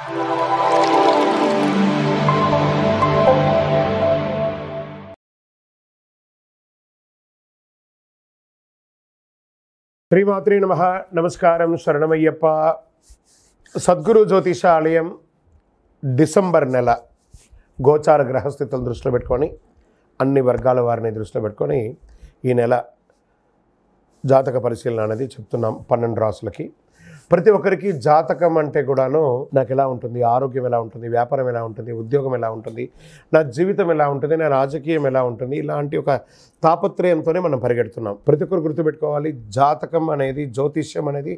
శ్రీమాత్రే నమః. నమస్కారం. శరణమయ్యప్ప. సద్గురు జ్యోతిషాలయం డిసెంబర్ నెల గోచార గ్రహస్థితులను దృష్టిలో పెట్టుకొని అన్ని వర్గాల వారిని దృష్టిలో పెట్టుకొని ఈ నెల జాతక పరిశీలన అనేది చెప్తున్నాం 12 రాసులకి. ప్రతి ఒక్కరికి జాతకం అంటే కూడాను నాకు ఎలా ఉంటుంది, ఆరోగ్యం ఎలా ఉంటుంది, వ్యాపారం ఎలా ఉంటుంది, ఉద్యోగం ఎలా ఉంటుంది, నా జీవితం ఎలా ఉంటుంది, నా రాజకీయం ఎలా ఉంటుంది, ఇలాంటి ఒక తాపత్రయంతోనే మనం పరిగెడుతున్నాం. ప్రతి ఒక్కరు గుర్తుపెట్టుకోవాలి, జాతకం అనేది, జ్యోతిష్యం అనేది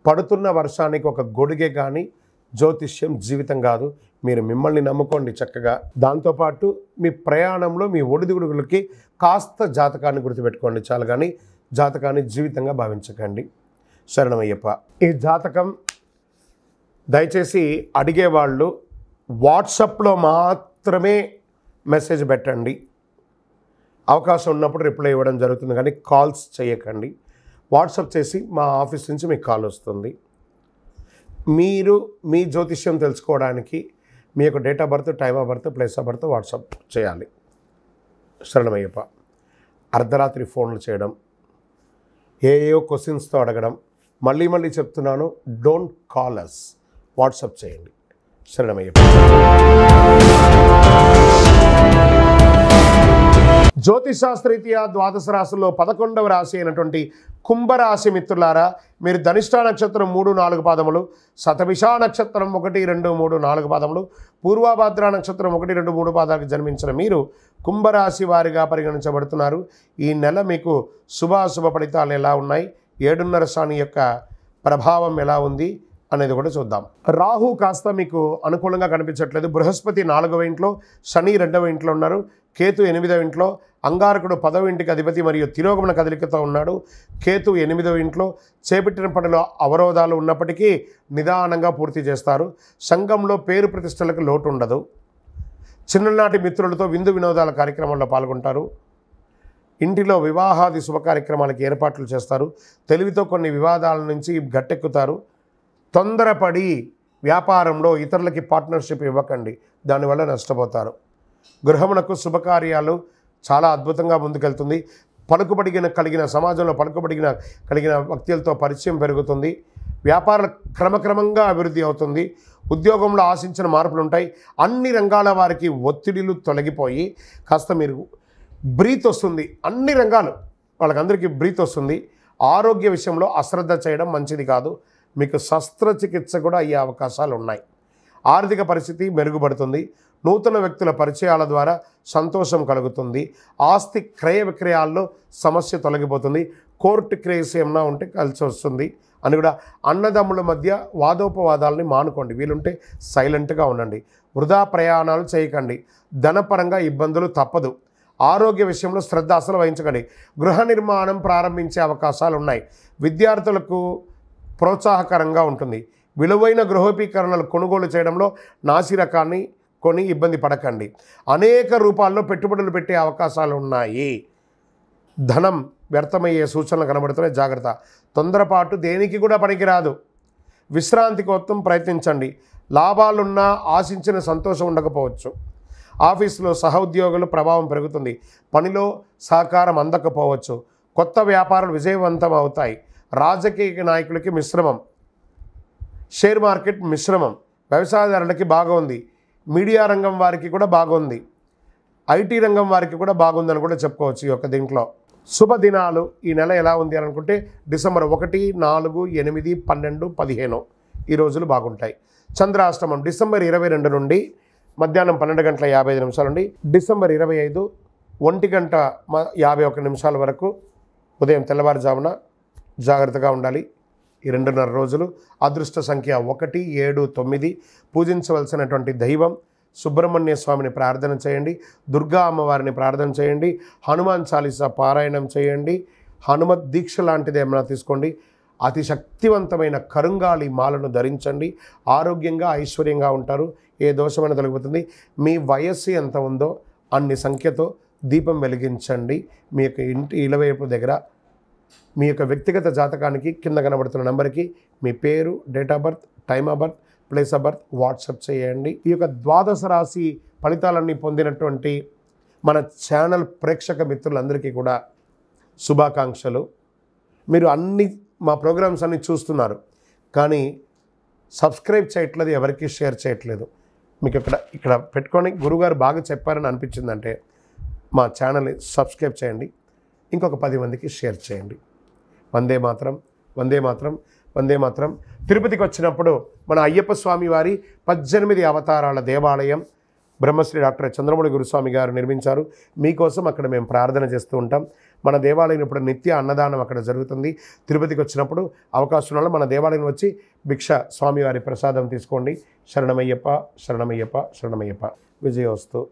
పడుతున్న వర్షానికి ఒక గొడుగే కానీ జ్యోతిష్యం జీవితం కాదు. మీరు మిమ్మల్ని నమ్ముకోండి చక్కగా. దాంతోపాటు మీ ప్రయాణంలో మీ ఒడిదుడుగులకి కాస్త జాతకాన్ని గుర్తుపెట్టుకోండి చాలు, కానీ జాతకాన్ని జీవితంగా భావించకండి. శరణమయ్యప్ప. ఈ జాతకం దయచేసి అడిగేవాళ్ళు వాట్సాప్లో మాత్రమే మెసేజ్ పెట్టండి. అవకాశం ఉన్నప్పుడు రిప్లై ఇవ్వడం జరుగుతుంది, కానీ కాల్స్ చేయకండి. వాట్సాప్ చేసి మా ఆఫీస్ నుంచి మీకు కాల్ వస్తుంది. మీరు మీ జ్యోతిష్యం తెలుసుకోవడానికి మీ యొక్క date of birth, time of birth, place of birth WhatsApp చేయాలి. శరణమయ్యప్ప. అర్ధరాత్రి ఫోన్లు చేయడం, ఏయో క్వశ్చన్స్తో అడగడం, మళ్ళీ చెప్తున్నాను, డోంట్ కాల్ అస్, వాట్సాప్ చేయండి. శరణమయ్యప్ప. జ్యోతిషాస్త్రరీత్యా ద్వాదశ రాశుల్లో 11వ రాశి అయినటువంటి కుంభరాశి మిత్రులారా, మీరు ధనిష్ఠా నక్షత్రం 3, 4 పాదములు, శతభిషా నక్షత్రం 1, 2, 3, 4 పాదములు, పూర్వభాద్ర నక్షత్రం 1, 2, 3 పాదాలకు జన్మించిన మీరు కుంభరాశి వారిగా పరిగణించబడుతున్నారు. ఈ నెల మీకు శుభాశుభ ఫలితాలు ఎలా ఉన్నాయి, 7.5 శని యొక్క ప్రభావం ఎలా ఉంది అనేది కూడా చూద్దాం. రాహు కాస్త మీకు అనుకూలంగా కనిపించట్లేదు. బృహస్పతి 4వ ఇంట్లో, శని 2వ ఇంట్లో ఉన్నారు, కేతు 8వ ఇంట్లో, అంగారకుడు 10వ ఇంటికి అధిపతి మరియు తిరోగమన కదలికతో ఉన్నాడు. కేతు 8వ ఇంట్లో. చేపట్టిన పనిలో అవరోధాలు ఉన్నప్పటికీ నిదానంగా పూర్తి చేస్తారు. సంఘంలో పేరు ప్రతిష్టలకు లోటు ఉండదు. చిన్ననాటి మిత్రులతో విందు వినోదాల కార్యక్రమాల్లో పాల్గొంటారు. ఇంటిలో వివాహాది శుభ కార్యక్రమాలకు ఏర్పాట్లు చేస్తారు. తెలివితో కొన్ని వివాదాల నుంచి గట్టెక్కుతారు. తొందరపడి వ్యాపారంలో ఇతరులకి పార్ట్నర్షిప్ ఇవ్వకండి, దానివల్ల నష్టపోతారు. గృహమునకు శుభకార్యాలు చాలా అద్భుతంగా ముందుకెళ్తుంది. కలిగిన సమాజంలో కలిగిన వ్యక్తులతో పరిచయం పెరుగుతుంది. వ్యాపారాలు క్రమక్రమంగా అభివృద్ధి అవుతుంది. ఉద్యోగంలో ఆశించిన మార్పులు ఉంటాయి. అన్ని రంగాల వారికి ఒత్తిడిలు తొలగిపోయి కాస్త మీరు బ్రీత్ వస్తుంది. అన్ని రంగాలు వాళ్ళకందరికీ బ్రీత్ వస్తుంది. ఆరోగ్య విషయంలో అశ్రద్ధ చేయడం మంచిది కాదు. మీకు శస్త్రచికిత్స కూడా అయ్యే అవకాశాలు ఉన్నాయి. ఆర్థిక పరిస్థితి మెరుగుపడుతుంది. నూతన వ్యక్తుల పరిచయాల ద్వారా సంతోషం కలుగుతుంది. ఆస్తి క్రయ విక్రయాల్లో సమస్య తొలగిపోతుంది. కోర్టు కేసు ఏమన్నా ఉంటే కలిసి వస్తుంది అని కూడా. అన్నదమ్ముల మధ్య వాదోపవాదాలని మానుకోండి. వీలుంటే సైలెంట్గా ఉండండి. వృధా ప్రయాణాలు చేయకండి. ధనపరంగా ఇబ్బందులు తప్పదు. ఆరోగ్య విషయంలో శ్రద్ధ అసలు వహించకండి. గృహ నిర్మాణం ప్రారంభించే అవకాశాలు ఉన్నాయి. విద్యార్థులకు ప్రోత్సాహకరంగా ఉంటుంది. విలువైన గృహోపకరణలు కొనుగోలు చేయడంలో నాసి రకాన్ని కొని ఇబ్బంది పడకండి. అనేక రూపాల్లో పెట్టుబడులు పెట్టే అవకాశాలు ఉన్నాయి. ధనం వ్యర్థమయ్యే సూచనలు కనబడుతున్నాయి, జాగ్రత్త. తొందరపాటు దేనికి కూడా పనికిరాదు. విశ్రాంతి కోసం ప్రయత్నించండి. లాభాలున్నా ఆశించిన సంతోషం ఉండకపోవచ్చు. ఆఫీసులో సహోద్యోగుల ప్రభావం పెరుగుతుంది. పనిలో సహకారం అందకపోవచ్చు. కొత్త వ్యాపారాలు విజయవంతం అవుతాయి. రాజకీయ నాయకులకి మిశ్రమం. షేర్ మార్కెట్ మిశ్రమం. వ్యవసాయదారులకి బాగుంది. మీడియా రంగం వారికి కూడా బాగుంది. ఐటీ రంగం వారికి కూడా బాగుందని కూడా చెప్పుకోవచ్చు. ఈ యొక్క దీంట్లో శుభదినాలు ఈ నెల ఎలా ఉంది అని అనుకుంటే డిసెంబర్ 1, 4, 8, 12, 15 ఈ రోజులు బాగుంటాయి. చంద్రాష్టమం డిసెంబర్ 22 నుండి మధ్యాహ్నం 12:55 నుండి డిసెంబర్ 25 1:51 వరకు ఉదయం తెల్లవారుజామున జాగ్రత్తగా ఉండాలి. ఈ 2.5 రోజులు. అదృష్ట సంఖ్య 1, 7, 9. పూజించవలసినటువంటి దైవం సుబ్రహ్మణ్య స్వామిని ప్రార్థన చేయండి. దుర్గా అమ్మవారిని ప్రార్థన చేయండి. హనుమాన్ చాలీసా పారాయణం చేయండి. హనుమత్ దీక్ష లాంటిది ఏమైనా తీసుకోండి. అతి శక్తివంతమైన కరుంగాలి మాలను ధరించండి. ఆరోగ్యంగా ఐశ్వర్యంగా ఉంటారు. ఏ దోషమైన తొలగిపోతుంది. మీ వయస్సు ఎంత ఉందో అన్ని సంఖ్యతో దీపం వెలిగించండి. మీ యొక్క ఇంటి ఇలవైపు దగ్గర మీ యొక్క వ్యక్తిగత జాతకానికి కింద కనబడుతున్న నెంబర్కి మీ పేరు, date of birth, time of birth, place of birth WhatsApp చేయండి. ఈ యొక్క ద్వాదశ రాశి ఫలితాలన్నీ పొందినటువంటి మన ఛానల్ ప్రేక్షక మిత్రులందరికీ కూడా శుభాకాంక్షలు. మీరు మా ప్రోగ్రామ్స్ అన్నీ చూస్తున్నారు, కానీ సబ్స్క్రైబ్ చేయట్లేదు, ఎవరికి షేర్ చేయట్లేదు. మీకు ఇక్కడ పెట్టుకొని గురుగారు బాగా చెప్పారని అనిపించిందంటే మా ఛానల్ని సబ్స్క్రైబ్ చేయండి, ఇంకొక 10 మందికి షేర్ చేయండి. వందే మాత్రం, వందే మాత్రం, వందే మాత్రం. తిరుపతికి వచ్చినప్పుడు మన అయ్యప్ప స్వామి వారి 18 అవతారాల దేవాలయం బ్రహ్మశ్రీ డాక్టర్ చంద్రమౌళి గురుస్వామి గారు నిర్మించారు. మీకోసం అక్కడ మేము ప్రార్థన చేస్తూ ఉంటాం. మన దేవాలయం ఇప్పుడు నిత్య అన్నదానం అక్కడ జరుగుతుంది. తిరుపతికి వచ్చినప్పుడు అవకాశం వల్ల మన దేవాలయం వచ్చి భిక్ష స్వామివారి ప్రసాదం తీసుకోండి. శరణమయ్యప్ప, శరణమయ్యప్ప, శరణమయ్యప్ప. విజయోస్తు.